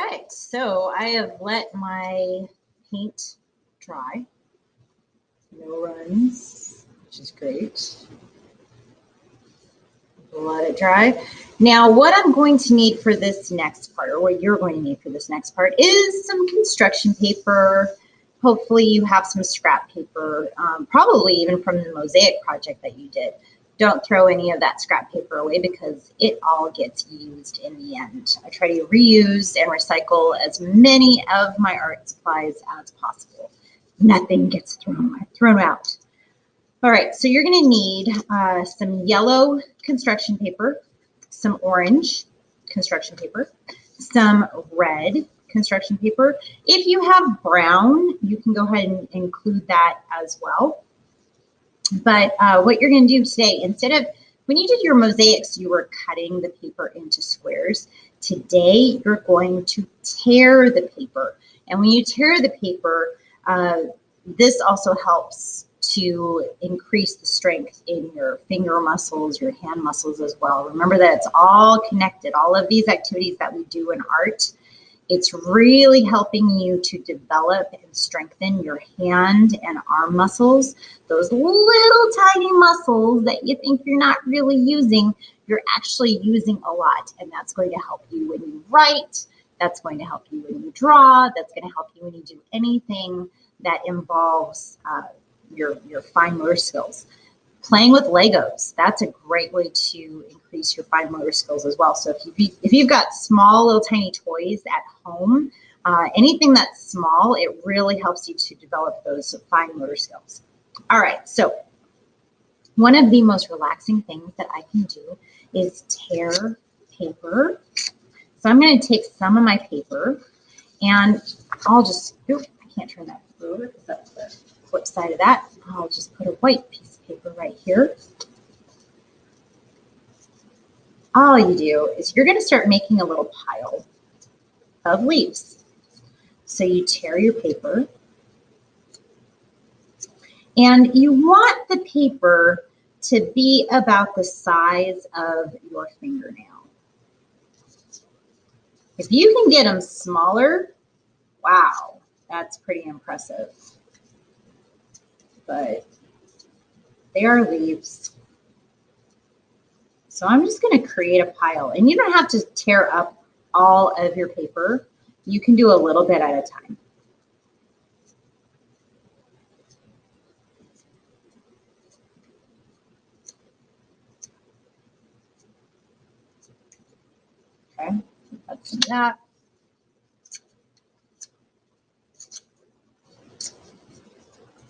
right, so I have let my paint dry. No runs, which is great. Let it dry. Now, what I'm going to need for this next part, or what you're going to need for this next part, is some construction paper. Hopefully you have some scrap paper, probably even from the mosaic project that you did. Don't throw any of that scrap paper away because it all gets used in the end. I try to reuse and recycle as many of my art supplies as possible. Nothing gets thrown out. All right, so you're going to need some yellow construction paper, some orange construction paper, some red construction paper. If you have brown, you can go ahead and include that as well. But what you're going to do today, instead of when you did your mosaics, you were cutting the paper into squares. Today, you're going to tear the paper. And when you tear the paper, this also helps to increase the strength in your finger muscles, your hand muscles as well. Remember that it's all connected. All of these activities that we do in art, it's really helping you to develop and strengthen your hand and arm muscles. Those little tiny muscles that you think you're not really using, you're actually using a lot. And that's going to help you when you write. That's going to help you when you draw. That's going to help you when you do anything that involves your fine motor skills. Playing with Legos, that's a great way to increase your fine motor skills as well. So if you've got small little tiny toys at home, anything that's small, it really helps you to develop those fine motor skills. All right, so one of the most relaxing things that I can do is tear paper. So I'm going to take some of my paper and I'll just, I can't turn that over because that's the flip side of that. I'll just put a white piece of paper right here. All you do is you're going to start making a little pile of leaves. So you tear your paper and you want the paper to be about the size of your fingernail. If you can get them smaller, wow, that's pretty impressive. But they are leaves. So I'm just going to create a pile. And you don't have to tear up all of your paper. You can do a little bit at a time. Okay, that's that.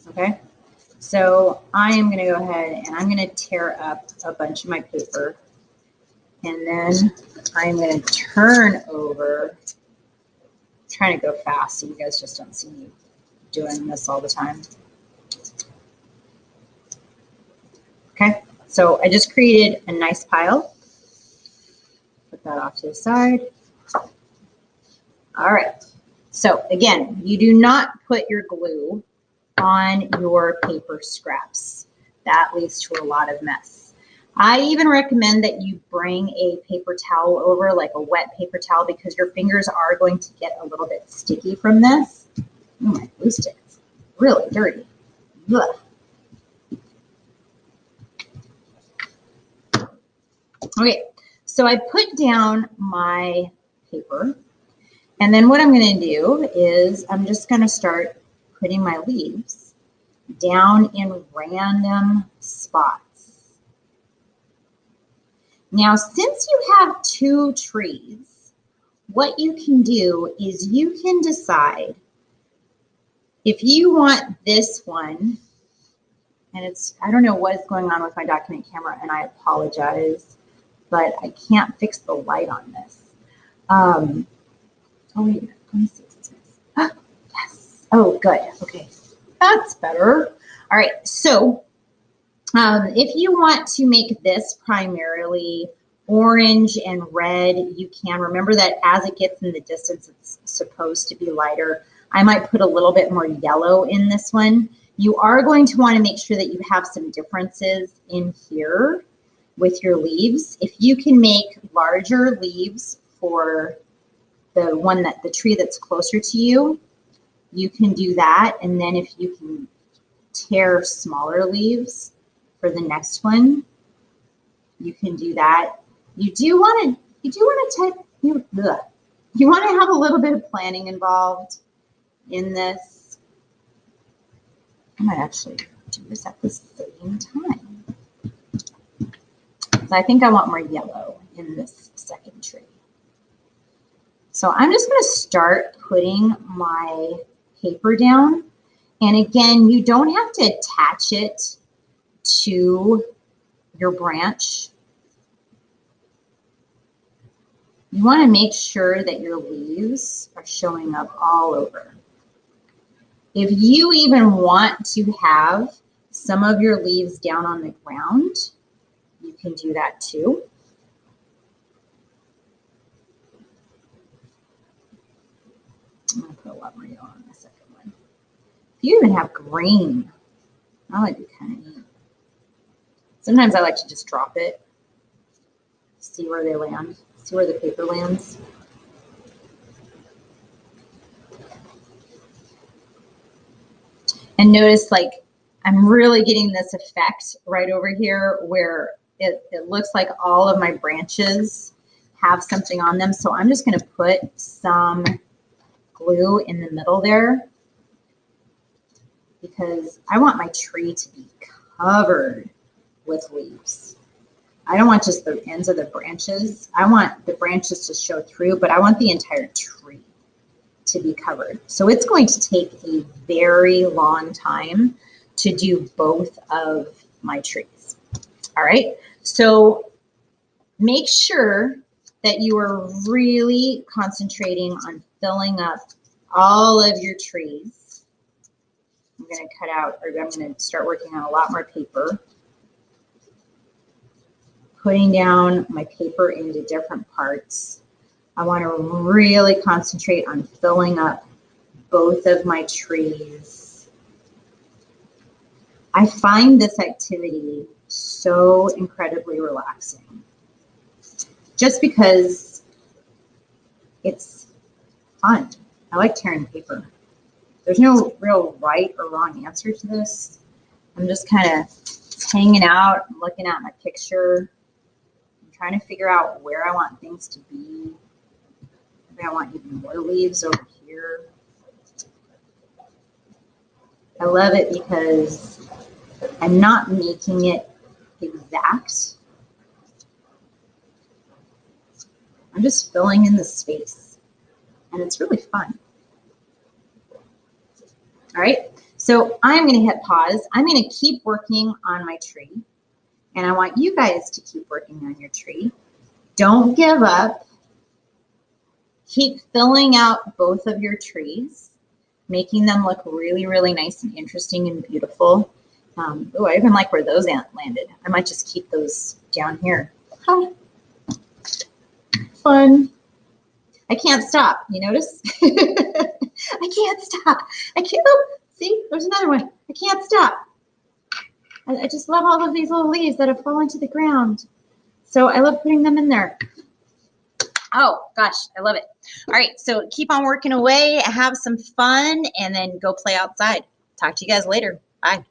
Okay, so I am going to go ahead and I'm going to tear up a bunch of my paper. And then I'm going to turn over, I'm trying to go fast so you guys just don't see me doing this all the time. Okay, so I just created a nice pile. Put that off to the side. All right, so again, you do not put your glue on your paper scraps. That leads to a lot of mess. I even recommend that you bring a paper towel over, like a wet paper towel, because your fingers are going to get a little bit sticky from this. Oh, my glue stick is really dirty. Ugh. Okay, so I put down my paper, and then what I'm going to do is I'm just going to start putting my leaves down in random spots. Now, since you have two trees, what you can do is you can decide if you want this one, and it's, I don't know what is going on with my document camera, and I apologize, but I can't fix the light on this. Oh, wait, let me see. Yes. Oh, good. Okay. That's better. All right. So if you want to make this primarily orange and red, you can. Remember that as it gets in the distance, it's supposed to be lighter. I might put a little bit more yellow in this one. You are going to want to make sure that you have some differences in here with your leaves. If you can make larger leaves for the tree that's closer to you, you can do that. And then if you can tear smaller leaves for the next one, you can do that. You want to have a little bit of planning involved in this. I might actually do this at the same time. So I think I want more yellow in this second tree. So I'm just going to start putting my paper down. And again, you don't have to attach it to your branch. You want to make sure that your leaves are showing up all over. If you even want to have some of your leaves down on the ground, you can do that too. I'm going to put a lot more yellow on the second one. If you even have green, that would be kind of neat. Sometimes I like to just drop it, see where they land, see where the paper lands. And notice, like, I'm really getting this effect right over here where it looks like all of my branches have something on them. So I'm just going to put some glue in the middle there because I want my tree to be covered with leaves. I don't want just the ends of the branches. I want the branches to show through, but I want the entire tree to be covered. So it's going to take a very long time to do both of my trees. All right, so make sure that you are really concentrating on filling up all of your trees. I'm going to cut out, or I'm going to start working on a lot more paper. Putting down my paper into different parts. I want to really concentrate on filling up both of my trees. I find this activity so incredibly relaxing just because it's fun. I like tearing paper. There's no real right or wrong answer to this. I'm just kind of hanging out, looking at my picture, trying to figure out where I want things to be. Maybe I want even more leaves over here. I love it because I'm not making it exact. I'm just filling in the space, and it's really fun. All right, so I'm going to hit pause. I'm going to keep working on my tree, and I want you guys to keep working on your tree. Don't give up. Keep filling out both of your trees, making them look really, really nice and interesting and beautiful. Oh, I even like where those landed. I might just keep those down here. Huh. Fun. I can't stop. You notice? I can't stop. I can't. Oh, see, there's another one. I can't stop. I just love all of these little leaves that have fallen to the ground. So I love putting them in there. Oh, gosh, I love it. All right, so keep on working away, have some fun, and then go play outside. Talk to you guys later. Bye.